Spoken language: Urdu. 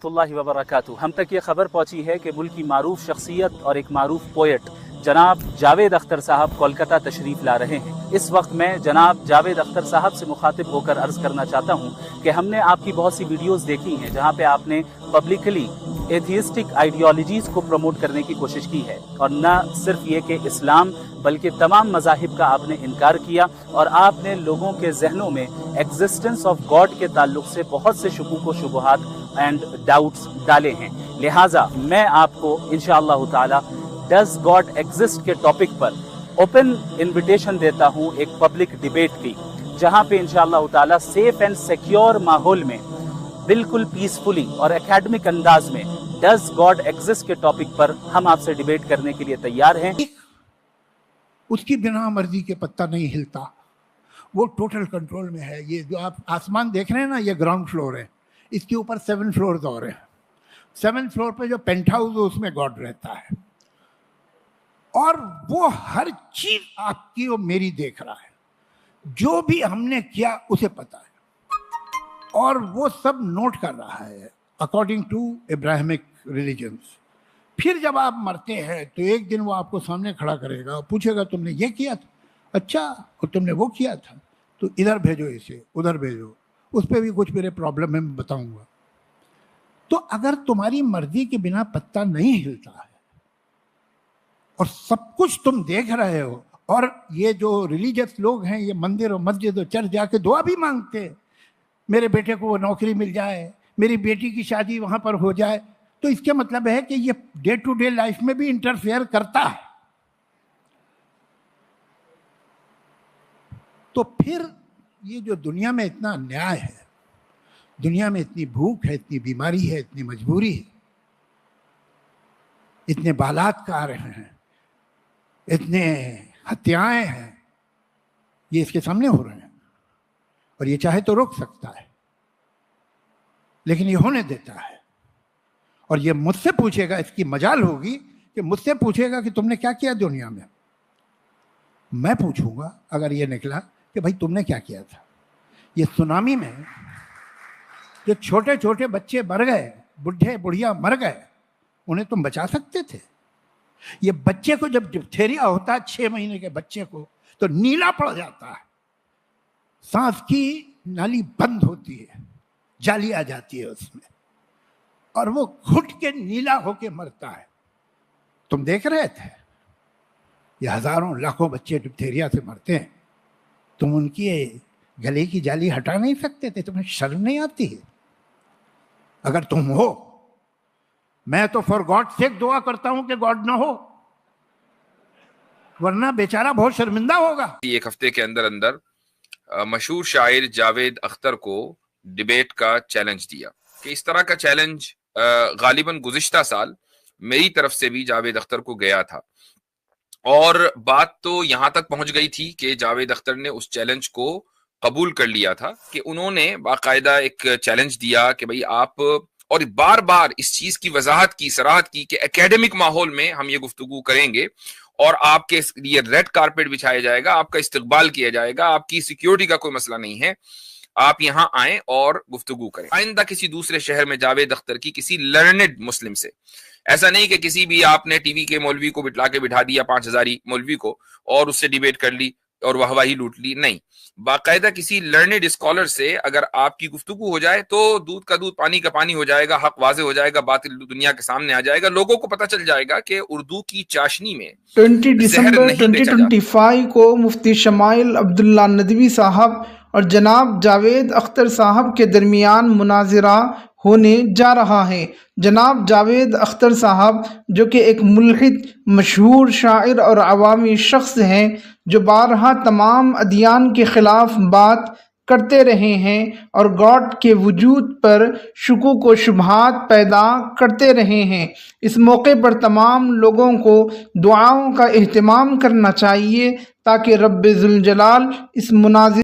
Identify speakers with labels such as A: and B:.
A: اللہ وبرکاتہ۔ ہم تک یہ خبر پہنچی ہے کہ ملک کی معروف شخصیت اور ایک معروف پوئٹ جناب جاوید اختر صاحب کولکتہ تشریف لا رہے ہیں۔ اس وقت میں جناب جاوید اختر صاحب سے مخاطب ہو کر عرض کرنا چاہتا ہوں کہ ہم نے آپ کی بہت سی ویڈیوز دیکھی ہیں جہاں پہ آپ نے پبلکلی ایتھیسٹک آئیڈیالوجیز کو پروموٹ کرنے کی کوشش کی ہے، اور نہ صرف یہ کہ اسلام بلکہ تمام مذاہب کا آپ نے انکار کیا، اور آپ نے لوگوں کے ذہنوں میں ایگزسٹنس آف گاڈ کے تعلق سے بہت سے شکوک و شبہات اینڈ ڈاؤٹس ڈالے ہیں۔ لہٰذا میں آپ کو انشاءاللہ تعالی ڈز گاڈ ایگزسٹ کے ٹاپک پر اوپن انویٹیشن دیتا ہوں ایک پبلک ڈیبیٹ کی، جہاں پہ انشاءاللہ تعالی سیف اینڈ سیکیور ماحول میں بالکل پیسفلی اور اکیڈمک انداز میں ڈز گاڈ ایگزسٹ کے ٹاپک پر ہم آپ سے ڈیبیٹ کرنے کے لیے تیار ہیں۔
B: اس کی بنا مرضی کے پتہ نہیں ہلتا، وہ ٹوٹل کنٹرول میں ہے۔ یہ جو آپ آسمان دیکھ رہے ہیں نا، یہ گراؤنڈ فلور ہے، اس کے اوپر 7 فلورز اور ہیں۔ 7 فلور پہ جو پینٹ ہاؤس ہے اس میں گاڈ رہتا ہے، اور وہ ہر چیز آپ کی اور میری دیکھ رہا ہے۔ جو بھی ہم نے کیا اسے پتہ ہے، اور وہ سب نوٹ کر رہا ہے اکارڈنگ ٹو ابراہیمک ریلیجنس۔ پھر جب آپ مرتے ہیں تو ایک دن وہ آپ کو سامنے کھڑا کرے گا اور پوچھے گا تم نے یہ کیا تھا، اچھا، اور تم نے وہ کیا تھا، تو ادھر بھیجو، اسے ادھر بھیجو، اس پہ بھی کچھ میرے پرابلم ہے میں بتاؤں گا۔ تو اگر تمہاری مرضی کے بنا پتہ نہیں ہلتا ہے اور سب کچھ تم دیکھ رہے ہو، اور یہ جو ریلیجس لوگ ہیں یہ مندر اور مسجد اور چرچ جا کے دعا بھی مانگتے ہیں، میرے بیٹے کو وہ نوکری مل جائے، میری بیٹی کی شادی وہاں پر ہو جائے، تو اس کے مطلب ہے کہ یہ ڈے ٹو ڈے لائف میں بھی انٹرفیئر کرتا ہے۔ تو پھر یہ جو دنیا میں اتنا انیائے ہے، دنیا میں اتنی بھوک ہے، اتنی بیماری ہے، اتنی مجبوری ہے، اتنے بلاৎکار ہیں، اتنے ہتیائیں ہیں، یہ اس کے سامنے ہو رہے ہیں، اور یہ چاہے تو روک سکتا ہے، لیکن یہ ہونے دیتا ہے۔ اور یہ مجھ سے پوچھے گا، اس کی مجال ہوگی کہ مجھ سے پوچھے گا کہ تم نے کیا کیا دنیا میں۔ میں پوچھوں گا اگر یہ نکلا کہ بھائی تم نے کیا کیا تھا۔ یہ سونامی میں جو چھوٹے چھوٹے بچے مر گئے، بڈھے بڑھیا مر گئے، انہیں تم بچا سکتے تھے؟ یہ بچے کو جب ڈپتھیریا ہوتا ہے 6 مہینے کے بچے کو، تو نیلا پڑ جاتا ہے، سانس کی نالی بند ہوتی ہے، جالی آ جاتی ہے اس میں، اور وہ گھٹ کے نیلا ہو کے مرتا ہے۔ تم دیکھ رہے تھے یہ ہزاروں لاکھوں بچے ڈپتھیریا سے مرتے ہیں، تم ان کی گلے کی جالی ہٹا نہیں سکتے تھے؟ تمہیں شرم نہیں آتی ہے؟ اگر تم ہو، میں تو فار گاڈ سیک دعا کرتا ہوں کہ گاڈ نہ ہو، ورنہ بیچارہ بہت شرمندہ ہوگا۔
C: ایک ہفتے کے اندر اندر مشہور شاعر جاوید اختر کو ڈیبیٹ کا چیلنج دیا کہ اس طرح کا چیلنج غالباً گزشتہ سال میری طرف سے بھی جاوید اختر کو گیا تھا، اور بات تو یہاں تک پہنچ گئی تھی کہ جاوید اختر نے اس چیلنج کو قبول کر لیا تھا، کہ انہوں نے باقاعدہ ایک چیلنج دیا کہ بھئی آپ، اور بار بار اس چیز کی وضاحت کی، صراحت کی کہ اکیڈمک ماحول میں ہم یہ گفتگو کریں گے، اور آپ کے لیے ریڈ کارپیٹ بچھایا جائے گا، آپ کا استقبال کیا جائے گا، آپ کی سیکیورٹی کا کوئی مسئلہ نہیں ہے، آپ یہاں آئیں اور گفتگو کریں۔ آئندہ کسی دوسرے شہر میں جاوید اختر کی کسی لرنڈ مسلم سے، ایسا نہیں کہ کسی بھی آپ نے ٹی وی کے مولوی کو بٹھلا کے بٹھا دیا، 5000 مولوی کو، اور اس سے ڈیبیٹ کر لی اور واہ واہی لوٹ لی، نہیں، باقاعدہ کسی لرنڈ اسکالر سے اگر آپ کی گفتگو ہو جائے تو دودھ کا دودھ پانی کا پانی ہو جائے گا، حق واضح ہو جائے گا، باطل دنیا کے سامنے آ جائے گا، لوگوں کو پتہ چل جائے گا کہ اردو کی چاشنی میں
D: 20 دسمبر 2025 کو مفتی شمائل عبداللہ ندوی صاحب اور جناب جاوید اختر صاحب کے درمیان مناظرہ ہونے جا رہا ہے۔ جناب جاوید اختر صاحب جو کہ ایک ملحد، مشہور شاعر اور عوامی شخص ہیں، جو بارہا تمام ادیان کے خلاف بات کرتے رہے ہیں اور گاڈ کے وجود پر شکوک و شبہات پیدا کرتے رہے ہیں۔ اس موقع پر تمام لوگوں کو دعاؤں کا اہتمام کرنا چاہیے تاکہ رب ذوالجلال اس مناظرے